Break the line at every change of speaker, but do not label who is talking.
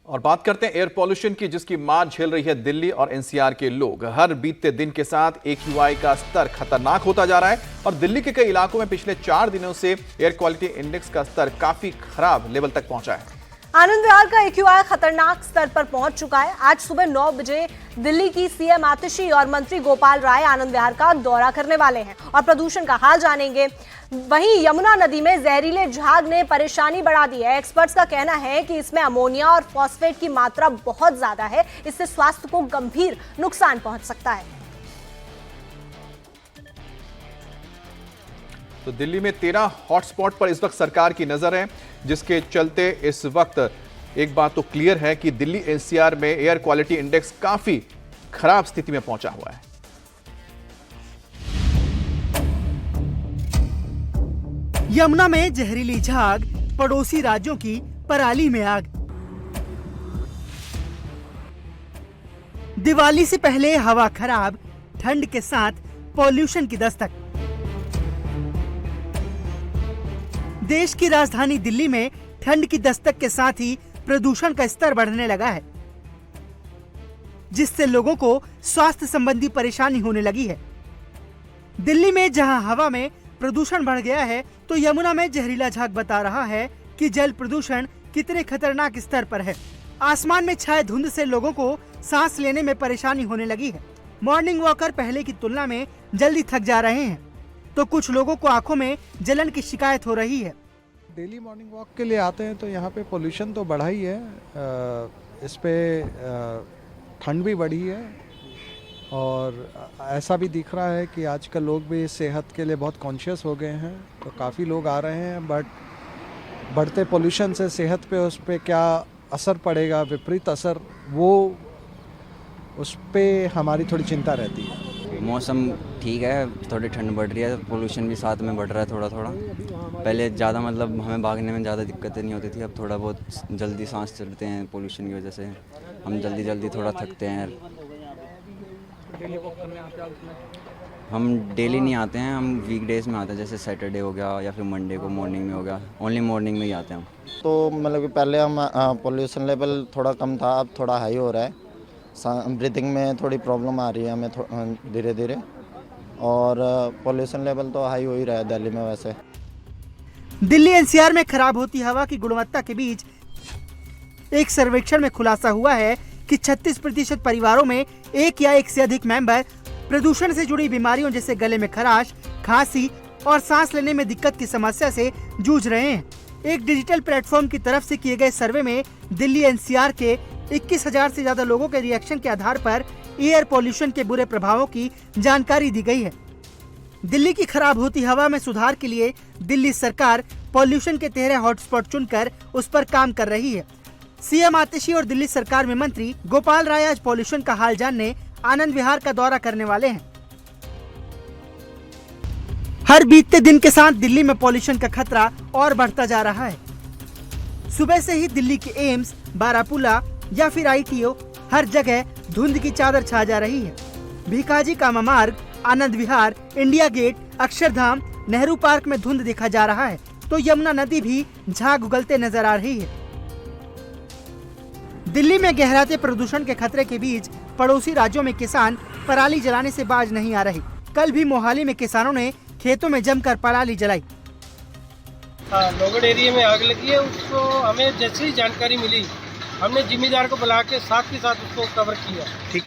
और बात करते हैं एयर पॉल्यूशन की, जिसकी मार झेल रही है दिल्ली और एनसीआर के लोग। हर बीतते दिन के साथ AQI का स्तर खतरनाक होता जा रहा है और दिल्ली के कई इलाकों में पिछले 4 दिनों से एयर क्वालिटी इंडेक्स का स्तर काफी खराब लेवल तक पहुंचा है।
आनंद विहार का AQI खतरनाक स्तर पर पहुंच चुका है। आज सुबह 9 बजे दिल्ली की CM आतिशी और मंत्री गोपाल राय आनंद विहार का दौरा करने वाले हैं और प्रदूषण का हाल जानेंगे। वहीं यमुना नदी में जहरीले झाग ने परेशानी बढ़ा दी है। एक्सपर्ट्स का कहना है कि इसमें अमोनिया और फॉस्फेट की मात्रा बहुत ज्यादा है, इससे स्वास्थ्य को गंभीर नुकसान पहुंच सकता है।
तो दिल्ली में 13 हॉटस्पॉट पर इस वक्त सरकार की नजर है, जिसके चलते इस वक्त एक बात तो क्लियर है कि दिल्ली NCR में एयर क्वालिटी इंडेक्स काफी खराब स्थिति में पहुंचा हुआ है।
यमुना में जहरीली झाग, पड़ोसी राज्यों की पराली में आग। दिवाली से पहले हवा खराब, ठंड के साथ पॉल्यूशन की दस्तक। देश की राजधानी दिल्ली में ठंड की दस्तक के साथ ही प्रदूषण का स्तर बढ़ने लगा है, जिससे लोगों को स्वास्थ्य संबंधी परेशानी होने लगी है। दिल्ली में जहां हवा में प्रदूषण बढ़ गया है, तो यमुना में जहरीला झाग बता रहा है कि जल प्रदूषण कितने खतरनाक स्तर पर है। आसमान में छाए धुंध से लोगों को सांस लेने में परेशानी होने लगी है। मॉर्निंग वॉकर पहले की तुलना में जल्दी थक जा रहे हैं, तो कुछ लोगों को आंखों में जलन की शिकायत हो रही है।
डेली मॉर्निंग वॉक के लिए आते हैं तो यहाँ पे पोल्यूशन तो बढ़ा ही है, इस पे ठंड भी बढ़ी है और ऐसा भी दिख रहा है कि आजकल लोग भी सेहत के लिए बहुत कॉन्शियस हो गए हैं, तो काफ़ी लोग आ रहे हैं। बट बढ़ते पोल्यूशन से सेहत पे उस पर क्या असर पड़ेगा, विपरीत असर, वो उस पर हमारी थोड़ी चिंता रहती है।
मौसम ठीक है, थोड़ी ठंड बढ़ रही है, पोल्यूशन भी साथ में बढ़ रहा है थोड़ा थोड़ा। पहले ज़्यादा मतलब हमें भागने में ज़्यादा दिक्कतें नहीं होती थी, अब थोड़ा बहुत जल्दी सांस चलते हैं पोल्यूशन की वजह से, हम जल्दी थोड़ा थकते हैं। हम डेली नहीं आते हैं, हम वीकडेज में आते हैं, जैसे सैटरडे हो गया या फिर मंडे को मॉर्निंग में हो गया, ओनली मॉर्निंग में ही आते हैं हम।
तो मतलब कि पहले हम पोल्यूशन लेवल थोड़ा कम था, अब थोड़ा हाई हो रहा है। ब्रीथिंग में थोड़ी प्रॉब्लम आ रही है हमें धीरे धीरे, और पोल्यूशन लेवल तो हाई हो ही रहा है दिल्ली में। वैसे
दिल्ली NCR में खराब होती हवा की गुणवत्ता के बीच एक सर्वेक्षण में खुलासा हुआ है कि 36% परिवारों में एक या एक से अधिक मेंबर प्रदूषण से जुड़ी बीमारियों जैसे गले में खराश, खांसी और सांस लेने में दिक्कत की समस्या से जूझ रहे हैं। एक डिजिटल प्लेटफॉर्म की तरफ से किए गए सर्वे में दिल्ली NCR के 21,000 से ज्यादा लोगों के रिएक्शन के आधार पर एयर पॉल्यूशन के बुरे प्रभावों की जानकारी दी गई है। दिल्ली की खराब होती हवा में सुधार के लिए दिल्ली सरकार पॉल्यूशन के 13 हॉटस्पॉट चुनकर उस पर काम कर रही है। CM आतिशी और दिल्ली सरकार में मंत्री गोपाल राय आज पॉल्यूशन का हाल जानने आनंद विहार का दौरा करने वाले हैं। हर बीतते दिन के साथ दिल्ली में पॉल्यूशन का खतरा और बढ़ता जा रहा है। सुबह से ही दिल्ली के एम्स, बारापुला या फिर ITO, हर जगह धुंध की चादर छा जा रही है। Bhikaji Cama Marg, Anand Vihar, India Gate, Akshardham, Nehru Park में धुंध देखा जा रहा है, तो यमुना नदी भी झाग उगलते नजर आ रही है। दिल्ली में गहराते प्रदूषण के खतरे के बीच पड़ोसी राज्यों में किसान पराली जलाने से बाज नहीं आ रहे। कल भी मोहाली में किसानों ने खेतों में जमकर पराली जलाई।
लोगड़ एरिया में आग लगी है, उसको हमें जैसे ही जानकारी मिली, हमने जिम्मेदार को बुला के साथ ही साथ उसको कवर किया। ठीक।